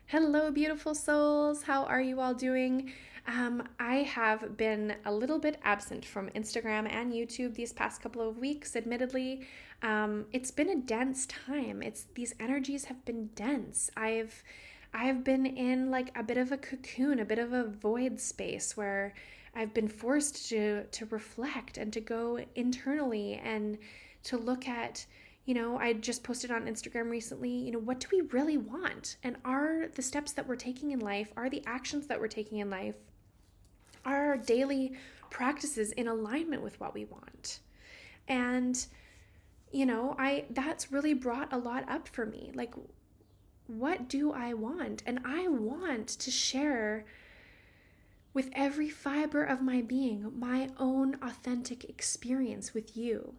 Hello, beautiful souls. How are you all doing? I have been a little bit absent from Instagram and YouTube these past couple of weeks, admittedly. It's been a dense time. These energies have been dense. I've been in like a bit of a cocoon, a bit of a void space where I've been forced to reflect and to go internally and to look at, I just posted on Instagram recently, what do we really want? And are the steps that we're taking in life, are the actions that we're taking in life, are our daily practices in alignment with what we want? And I that's really brought a lot up for me. Like, what do I want? And I want to share with every fiber of my being my own authentic experience with you.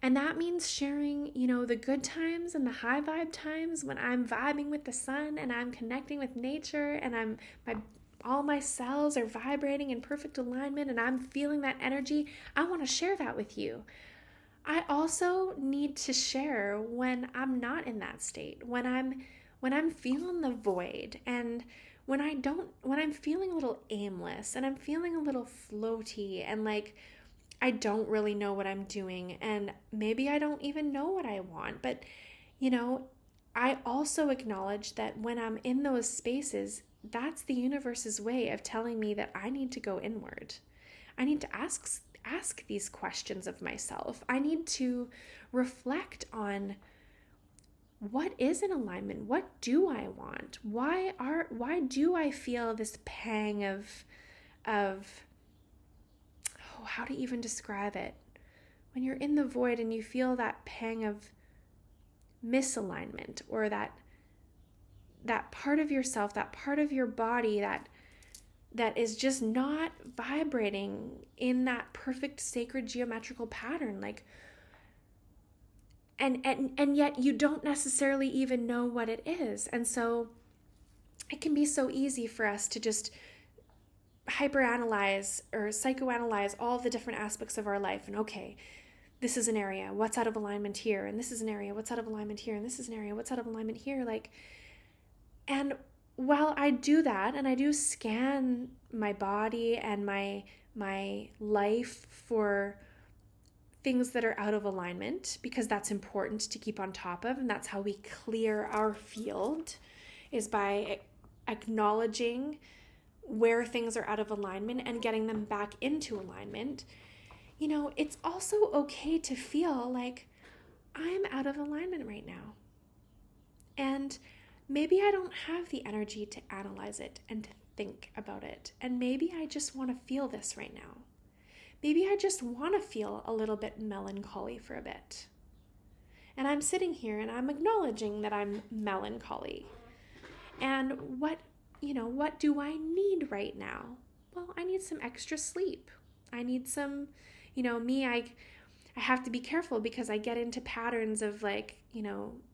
And that means sharing, the good times and the high vibe times when I'm vibing with the sun and I'm connecting with nature and all my cells are vibrating in perfect alignment and I'm feeling that energy. I want to share that with you. I also need to share when I'm not in that state, when I'm feeling the void and when I'm feeling a little aimless and I'm feeling a little floaty and like I don't really know what I'm doing and maybe I don't even know what I want. But, you know, I also acknowledge that when I'm in those spaces, that's the universe's way of telling me that I need to go inward. I need to ask these questions of myself. I need to reflect on what is in alignment? What do I want? Why do I feel this pang of oh, how to even describe it? When you're in the void and you feel that pang of misalignment, or that part of yourself, that part of your body that is just not vibrating in that perfect sacred geometrical pattern, like, and yet you don't necessarily even know what it is. And so it can be so easy for us to just hyperanalyze or psychoanalyze all the different aspects of our life. And okay, this is an area, what's out of alignment here? And this is an area, what's out of alignment here? And this is an area, what's out of alignment here? Like, and while I do that and I do scan my body and my life for things that are out of alignment, because that's important to keep on top of, and that's how we clear our field, is by acknowledging where things are out of alignment and getting them back into alignment. It's also okay to feel like I'm out of alignment right now. And maybe I don't have the energy to analyze it and to think about it. And maybe I just want to feel this right now. Maybe I just want to feel a little bit melancholy for a bit. And I'm sitting here and I'm acknowledging that I'm melancholy. And what do I need right now? Well, I need some extra sleep. I need some, I have to be careful because I get into patterns of like,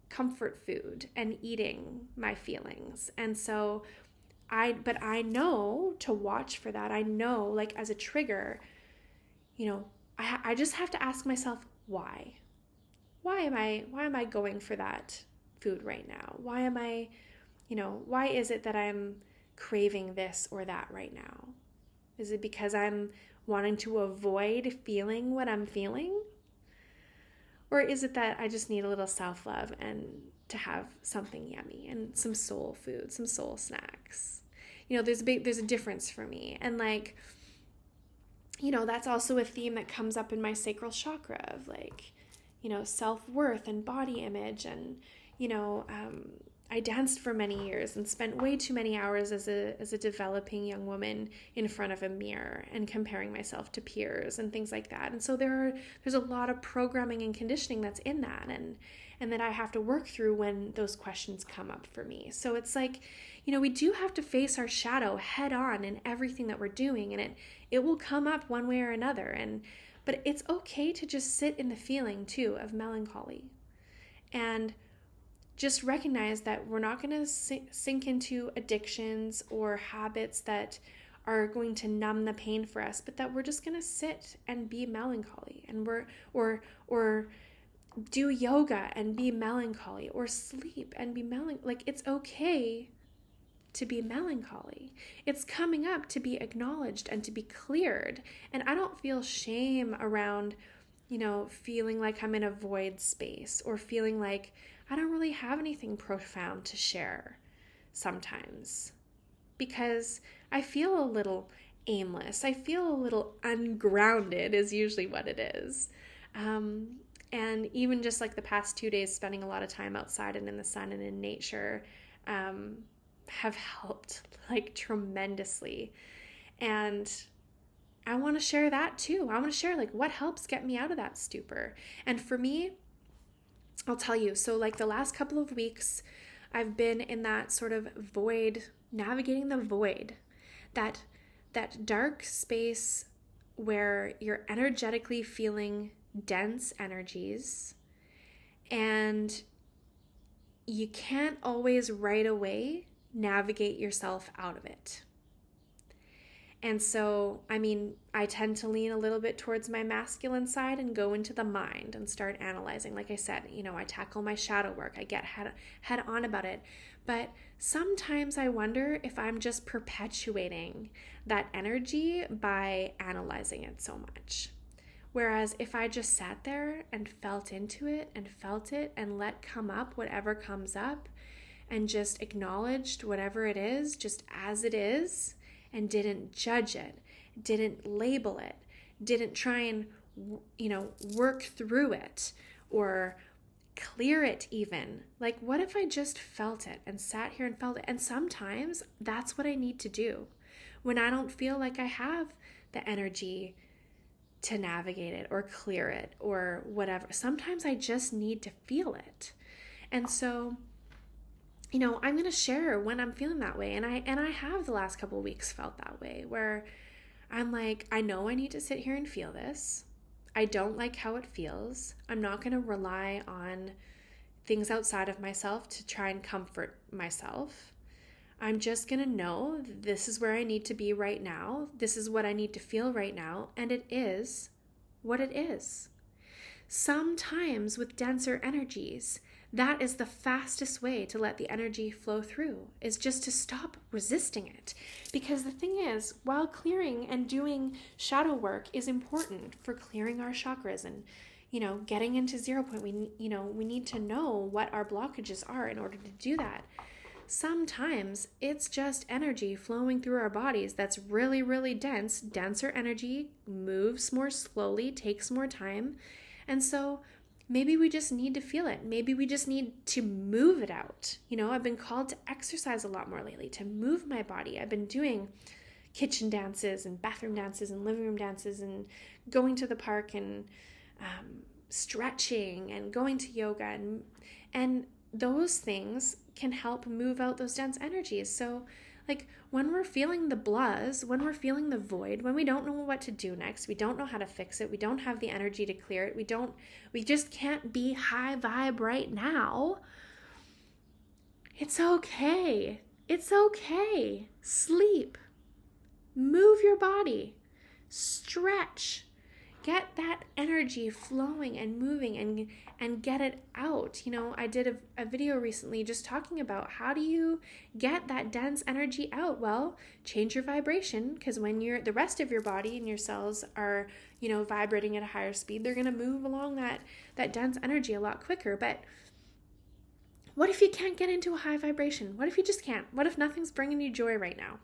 comfort food and eating my feelings. And so but I know to watch for that. I know, like, as a trigger, I just have to ask myself, why? Why am I going for that food right now? Why is it that I'm craving this or that right now? Is it because I'm wanting to avoid feeling what I'm feeling? Or is it that I just need a little self-love and to have something yummy and some soul food, some soul snacks? There's a difference for me. And like, that's also a theme that comes up in my sacral chakra of like, self-worth and body image. And, I danced for many years and spent way too many hours as a developing young woman in front of a mirror and comparing myself to peers and things like that. And so there's a lot of programming and conditioning that's in that, and that I have to work through when those questions come up for me. So it's like, we do have to face our shadow head on in everything that we're doing, and it will come up one way or another. But it's okay to just sit in the feeling too of melancholy, and just recognize that we're not going to sink into addictions or habits that are going to numb the pain for us, but that we're just going to sit and be melancholy, and or do yoga and be melancholy, or sleep and be melancholy. Like, it's okay to be melancholy. It's coming up to be acknowledged and to be cleared. And I don't feel shame around, feeling like I'm in a void space or feeling like I don't really have anything profound to share sometimes, because I feel a little aimless. I feel a little ungrounded is usually what it is. And even just like the past 2 days, spending a lot of time outside and in the sun and in nature have helped like tremendously. And I want to share that too. I want to share like what helps get me out of that stupor. And for me, I'll tell you, so like the last couple of weeks, I've been in that sort of void, navigating the void, that dark space where you're energetically feeling dense energies and you can't always right away navigate yourself out of it. And so, I tend to lean a little bit towards my masculine side and go into the mind and start analyzing. Like I said, I tackle my shadow work. I get head on about it. But sometimes I wonder if I'm just perpetuating that energy by analyzing it so much. Whereas if I just sat there and felt into it and felt it and let come up whatever comes up and just acknowledged whatever it is just as it is, and didn't judge it, didn't label it, didn't try and, work through it or clear it even. Like, what if I just felt it and sat here and felt it? And sometimes that's what I need to do when I don't feel like I have the energy to navigate it or clear it or whatever. Sometimes I just need to feel it. And so, I'm going to share when I'm feeling that way. And I have the last couple of weeks felt that way, where I'm like, I know I need to sit here and feel this. I don't like how it feels. I'm not going to rely on things outside of myself to try and comfort myself. I'm just going to know this is where I need to be right now. This is what I need to feel right now. And it is what it is. Sometimes with denser energies, that is the fastest way to let the energy flow through, is just to stop resisting it. Because the thing is, while clearing and doing shadow work is important for clearing our chakras and, getting into 0 point, we need to know what our blockages are in order to do that. Sometimes it's just energy flowing through our bodies that's really, really dense. Denser energy moves more slowly, takes more time. And so maybe we just need to feel it. Maybe we just need to move it out. I've been called to exercise a lot more lately, to move my body. I've been doing kitchen dances and bathroom dances and living room dances and going to the park and stretching and going to yoga. And those things can help move out those dense energies. So like when we're feeling the bluzz, when we're feeling the void, when we don't know what to do next, we don't know how to fix it, we don't have the energy to clear it, we just can't be high vibe right now. It's okay. It's okay. Sleep. Move your body. Stretch. Get that energy flowing and moving and get it out. I did a video recently just talking about how do you get that dense energy out? Well, change your vibration, because when the rest of your body and your cells are, vibrating at a higher speed, they're going to move along that dense energy a lot quicker. But what if you can't get into a high vibration? What if you just can't? What if nothing's bringing you joy right now?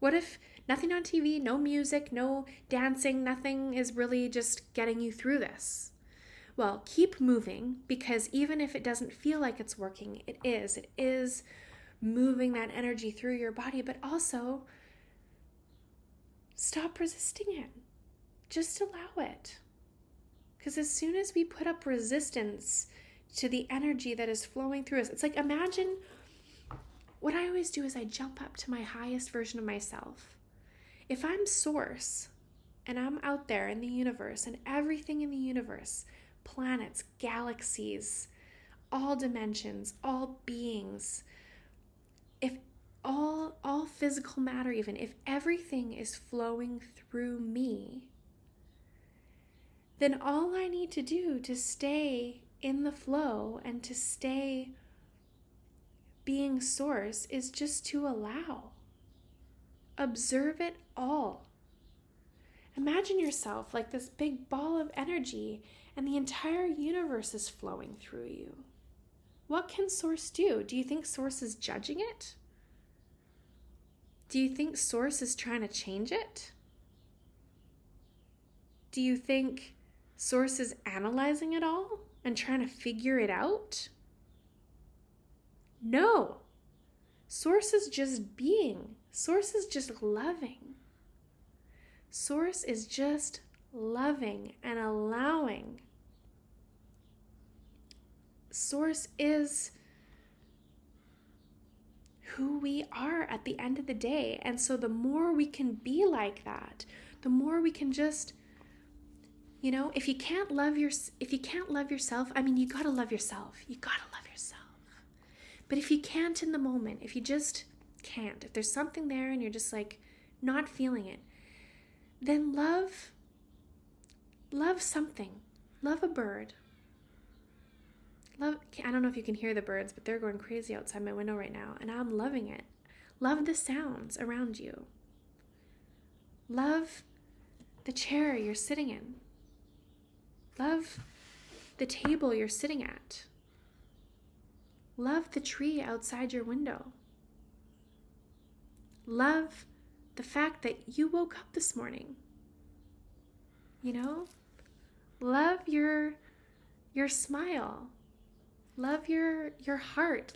What if nothing on TV, no music, no dancing, nothing is really just getting you through this? Well, keep moving, because even if it doesn't feel like it's working, it is moving that energy through your body. But also, stop resisting it. Just allow it. Because as soon as we put up resistance to the energy that is flowing through us, it's like, imagine, what I always do is I jump up to my highest version of myself. If I'm source and I'm out there in the universe and everything in the universe, planets, galaxies, all dimensions, all beings, if all physical matter, even if everything is flowing through me, then all I need to do to stay in the flow and to stay being source is just to allow. Observe it all. Imagine yourself like this big ball of energy and the entire universe is flowing through you. What can source do? Do you think source is judging it? Do you think source is trying to change it? Do you think source is analyzing it all and trying to figure it out? No. Source is just being. Source is just loving. Source is just loving and allowing. Source is who we are at the end of the day. And so the more we can be like that, the more we can just, if you can't love yourself, you got to love yourself. You got to love yourself. But if you can't in the moment, if you just can't, if there's something there and you're just like not feeling it, then love something. Love a bird. I don't know if you can hear the birds, but they're going crazy outside my window right now, and I'm loving it. Love the sounds around you. Love the chair you're sitting in. Love the table you're sitting at. Love the tree outside your window. Love the fact that you woke up this morning. Love your smile. Love your heart.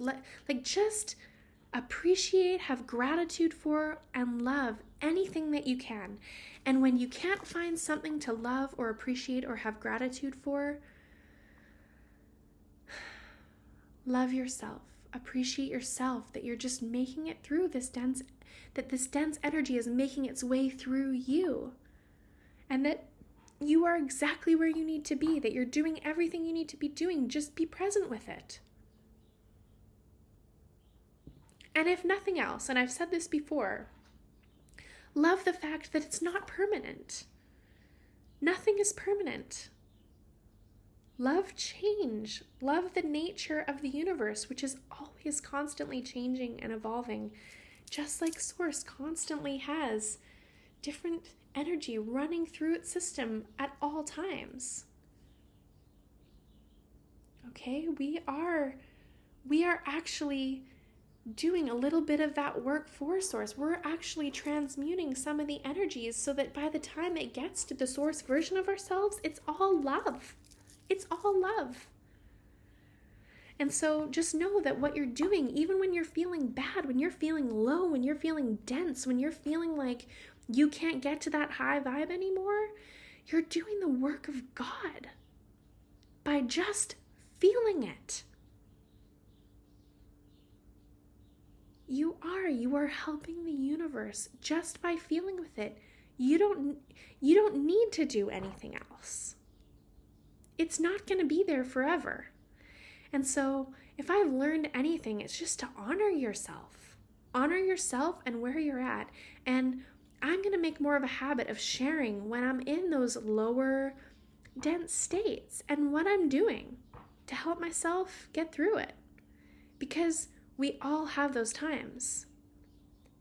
Just appreciate, have gratitude for, and love anything that you can. And when you can't find something to love or appreciate or have gratitude for, love yourself. Appreciate yourself, that you're just making it through this dense energy is making its way through you. And that you are exactly where you need to be, that you're doing everything you need to be doing. Just be present with it. And if nothing else, and I've said this before, love the fact that it's not permanent. Nothing is permanent. Love change. Love the nature of the universe, which is always constantly changing and evolving, just like Source constantly has different energy running through its system at all times. Okay, we are actually doing a little bit of that work for Source. We're actually transmuting some of the energies so that by the time it gets to the Source version of ourselves, it's all love. It's all love. And so just know that what you're doing, even when you're feeling bad, when you're feeling low, when you're feeling dense, when you're feeling like you can't get to that high vibe anymore, you're doing the work of God by just feeling it. You are helping the universe just by feeling with it. You don't need to do anything else. It's not going to be there forever. And so if I've learned anything, it's just to honor yourself. Honor yourself and where you're at. And I'm going to make more of a habit of sharing when I'm in those lower, dense states and what I'm doing to help myself get through it. Because we all have those times.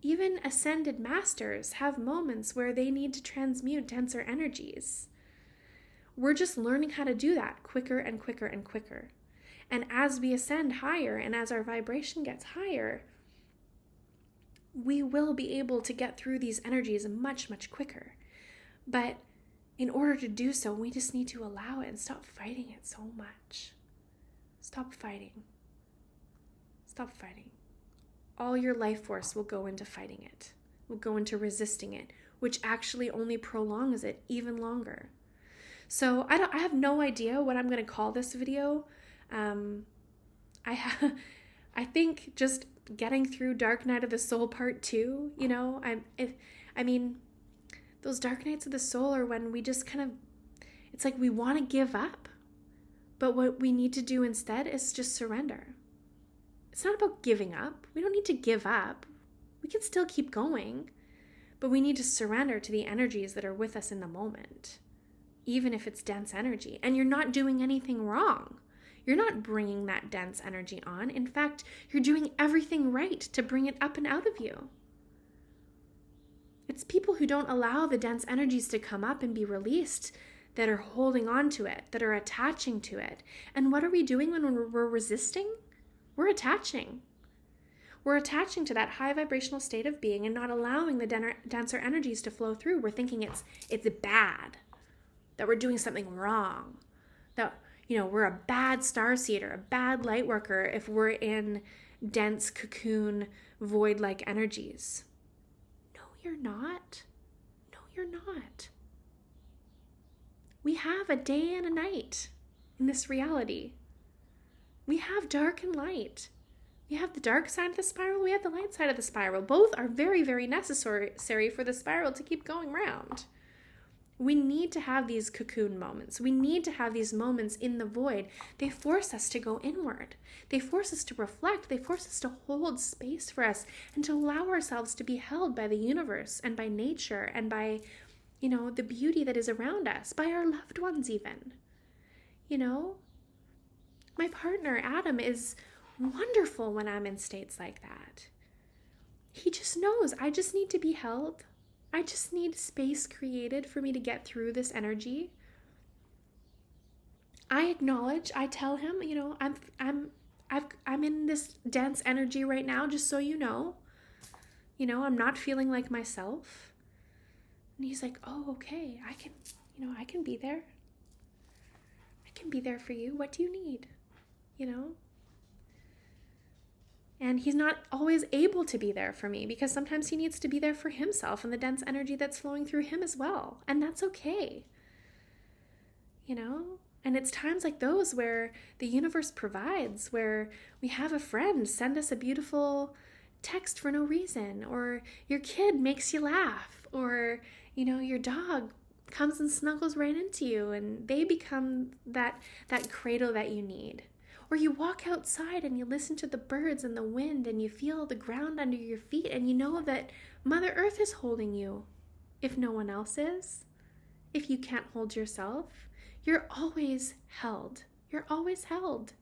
Even ascended masters have moments where they need to transmute denser energies. We're just learning how to do that quicker and quicker and quicker. And as we ascend higher and as our vibration gets higher, we will be able to get through these energies much, much quicker. But in order to do so, we just need to allow it and stop fighting it so much. Stop fighting. Stop fighting. All your life force will go into fighting it, will go into resisting it, which actually only prolongs it even longer. So I have no idea what I'm going to call this video. I think just getting through Dark Night of the Soul Part 2, those dark nights of the soul are when we just it's like we want to give up, but what we need to do instead is just surrender. It's not about giving up. We don't need to give up. We can still keep going, but we need to surrender to the energies that are with us in the moment, even if it's dense energy. And you're not doing anything wrong. You're not bringing that dense energy on. In fact, you're doing everything right to bring it up and out of you. It's people who don't allow the dense energies to come up and be released that are holding on to it, that are attaching to it. And what are we doing when we're resisting? We're attaching. We're attaching to that high vibrational state of being and not allowing the denser energies to flow through. We're thinking it's bad, that we're doing something wrong, that we're a bad starseed or a bad light worker if we're in dense cocoon void-like energies. No, you're not. No, you're not. We have a day and a night in this reality. We have dark and light. We have the dark side of the spiral, we have the light side of the spiral. Both are very, very necessary for the spiral to keep going round. We need to have these cocoon moments. We need to have these moments in the void. They force us to go inward. They force us to reflect. They force us to hold space for us and to allow ourselves to be held by the universe and by nature and by, the beauty that is around us, by our loved ones even. My partner, Adam, is wonderful when I'm in states like that. He just knows I just need to be held. I just need space created for me to get through this energy. I acknowledge, I tell him, I'm in this dense energy right now, just so you know. I'm not feeling like myself. And he's like, oh, okay, I can be there. I can be there for you. What do you need? And he's not always able to be there for me because sometimes he needs to be there for himself and the dense energy that's flowing through him as well. And that's okay. And it's times like those where the universe provides, where we have a friend send us a beautiful text for no reason, or your kid makes you laugh, or, your dog comes and snuggles right into you and they become that cradle that you need. Or you walk outside and you listen to the birds and the wind and you feel the ground under your feet and you know that Mother Earth is holding you. If no one else is, if you can't hold yourself, you're always held. You're always held.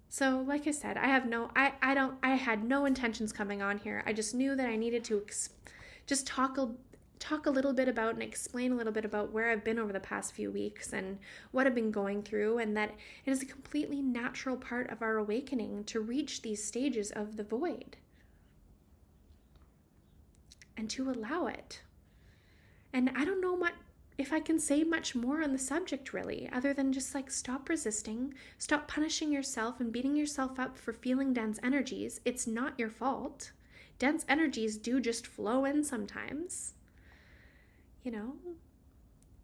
So like I said, I had no intentions coming on here. I just knew that I needed to just talk a little bit about and explain a little bit about where I've been over the past few weeks and what I've been going through, and that it is a completely natural part of our awakening to reach these stages of the void and to allow it. And I don't know if I can say much more on the subject really, other than just stop resisting, stop punishing yourself and beating yourself up for feeling dense energies. It's not your fault. Dense energies do just flow in sometimes.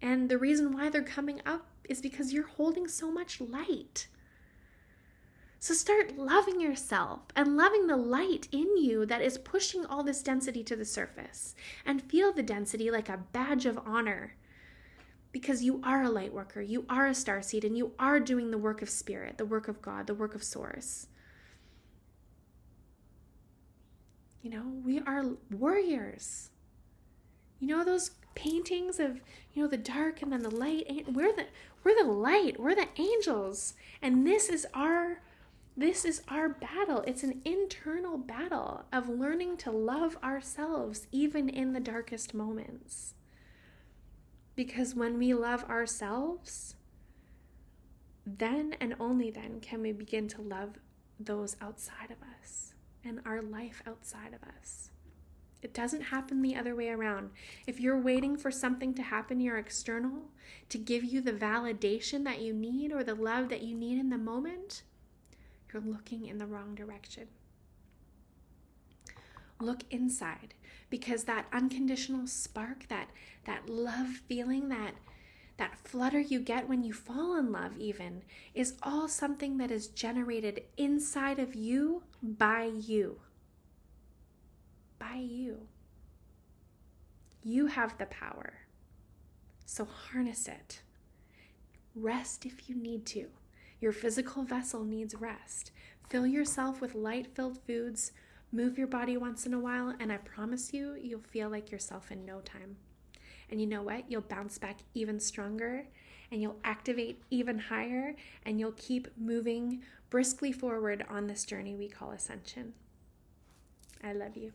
And the reason why they're coming up is because you're holding so much light. So start loving yourself and loving the light in you that is pushing all this density to the surface, and feel the density like a badge of honor, because you are a light worker, you are a starseed, and you are doing the work of spirit, the work of God, the work of source. We are warriors. Those paintings of, the dark and then the light. We're the light. We're the angels. And this is our battle. It's an internal battle of learning to love ourselves even in the darkest moments. Because when we love ourselves, then and only then can we begin to love those outside of us and our life outside of us. It doesn't happen the other way around. If you're waiting for something to happen, your external, to give you the validation that you need or the love that you need in the moment, you're looking in the wrong direction. Look inside, because that unconditional spark, that love feeling, that flutter you get when you fall in love even, is all something that is generated inside of you by you. By you. You have the power. So harness it. Rest if you need to. Your physical vessel needs rest. Fill yourself with light-filled foods. Move your body once in a while, and I promise you, you'll feel like yourself in no time. And you know what? You'll bounce back even stronger, and you'll activate even higher, and you'll keep moving briskly forward on this journey we call ascension. I love you.